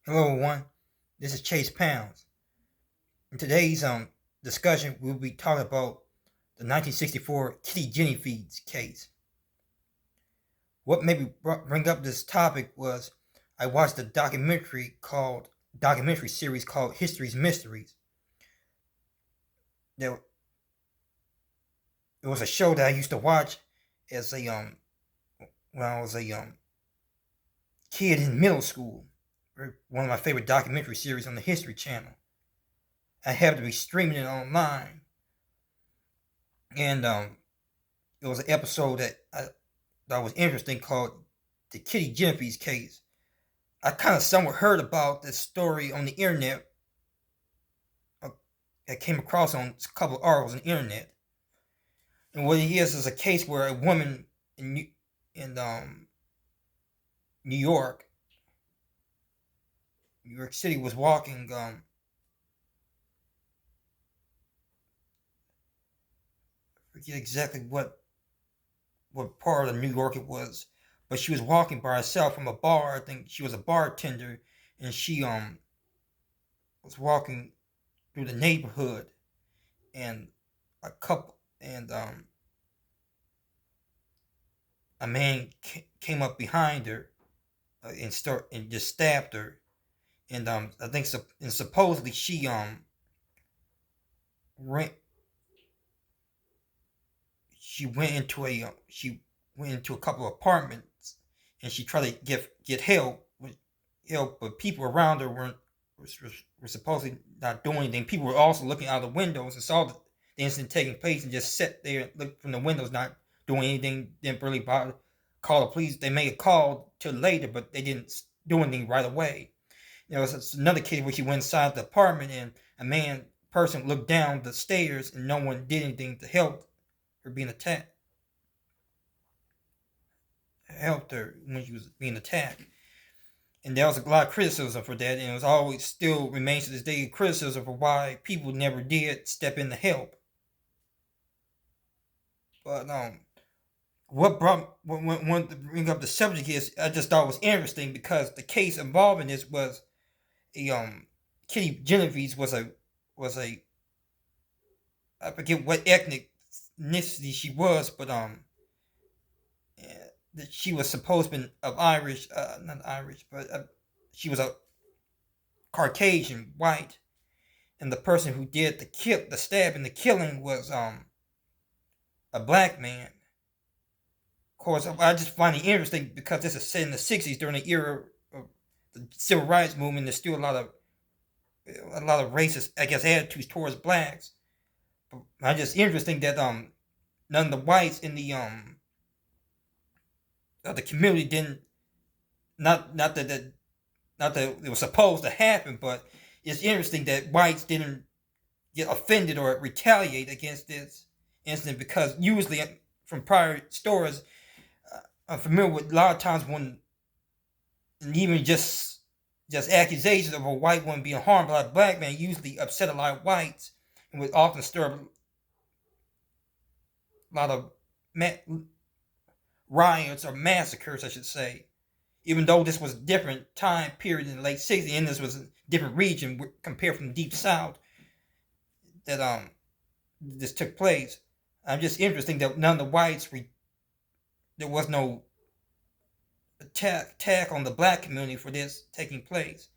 Hello, everyone. This is Chase Pounds. In today's discussion, we'll be talking about the 1964 Kitty Genovese case. What made me bring up this topic was I watched a documentary series called History's Mysteries. There, it was a show that I used to watch as a when I was a kid in middle school. One of my favorite documentary series on the History Channel. I happened to be streaming it online, and it was an episode that was interesting called the Kitty Genovese case. I kind of somewhat heard about this story on the internet. uh, I came across on a couple of articles on the internet, and what it is a case where a woman in New York, New York City, was walking. I forget exactly what part of New York it was, but she was walking by herself from a bar. I think she was a bartender, and she was walking through the neighborhood, and a man came up behind her, and just stabbed her, and I think so, and supposedly ran, she went into a couple of apartments, and she tried to get help, but people around her were supposedly not doing anything. People were also looking out the windows and saw the incident taking place and just sat there and looked from the windows, not doing anything. Didn't really bother call the police. They made a call till later, but they didn't do anything right away. There was another case where she went inside the apartment, and a person looked down the stairs, and no one did anything to help her being attacked. Helped her when she was being attacked. And there was a lot of criticism for that, and it was always still remains to this day criticism for why people never did step in to help. But what brought wanted to bring up the subject is I just thought was interesting because the case involving this was a Kitty Genovese was a I forget what ethnicity she was, but that she was supposed to be of Irish, not Irish, but she was a Caucasian, white, and the person who did the stabbing, the killing was a black man. Of course, I just find it interesting because this is set in the '60s during the era of the civil rights movement. There's still a lot of racist, I guess, attitudes towards blacks. But I just interesting that none of the whites in the community didn't not that not that it was supposed to happen, but it's interesting that whites didn't get offended or retaliate against this incident because usually from prior stories, I'm familiar with a lot of times when and even just accusations of a white woman being harmed by a black man usually upset a lot of whites and would often stir up a lot of riots or massacres, I should say. Even though this was a different time period in the late '60s, and this was a different region compared from the deep south that this took place. I'm just interesting that none of the there was no attack on the black community for this taking place.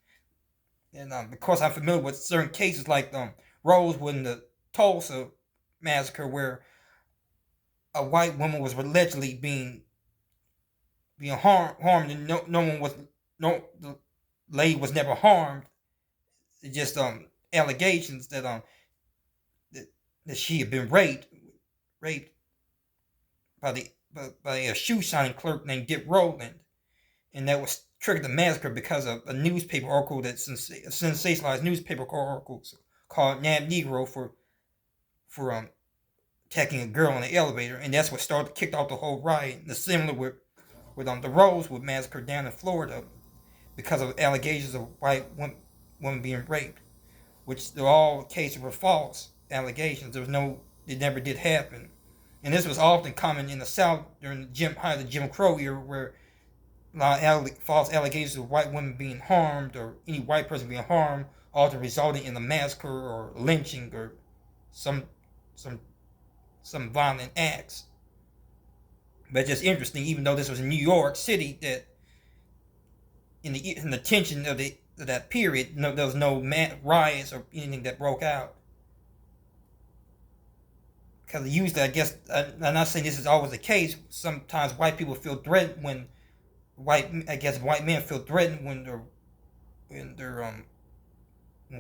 And because I'm familiar with certain cases like Rosewood and the Tulsa massacre, where a white woman was allegedly being harmed, and no one was no the lady was never harmed. It's just allegations that, that she had been raped by a shoe shining clerk named Dick Rowland, and that was triggered the massacre because of a newspaper article a sensationalized newspaper article called "Nab Negro" for attacking a girl in the elevator, and that's what kicked off the whole riot. The similar with the Rosewood massacre down in Florida because of allegations of white women being raped, which all cases were false allegations. It never did happen, and this was often common in the South during the Jim Crow era, where false allegations of white women being harmed or any white person being harmed, often resulting in a massacre or lynching or some some some violent acts. But it's just interesting, even though this was in New York City, that in the tension of that period, there was no riots or anything that broke out. Because usually, I guess, I'm not saying this is always the case. Sometimes white people feel threatened when white men feel threatened when they're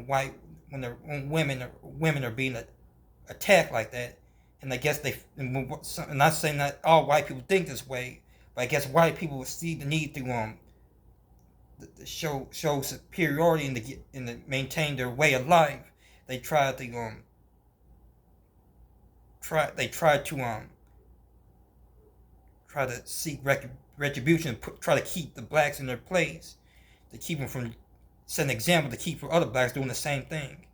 white when their women are being attacked like that. And I guess I'm not saying that all white people think this way, but I guess white people see the need to show superiority and to maintain their way of life. They try to try to seek retribution, try to keep the blacks in their place, to keep them from set an example to keep for other blacks doing the same thing.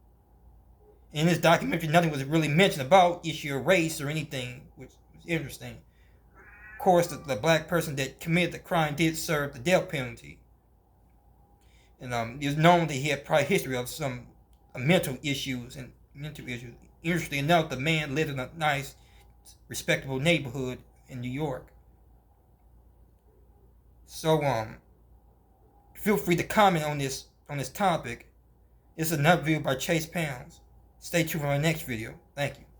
In this documentary, nothing was really mentioned about issue of race or anything, which was interesting. Of course, the black person that committed the crime did serve the death penalty, and it was known that he had prior history of some mental issues. Interestingly enough, the man lived in a nice, respectable neighborhood in New York. So feel free to comment on this topic. This is another video by Chase Pounds. Stay tuned for my next video. Thank you.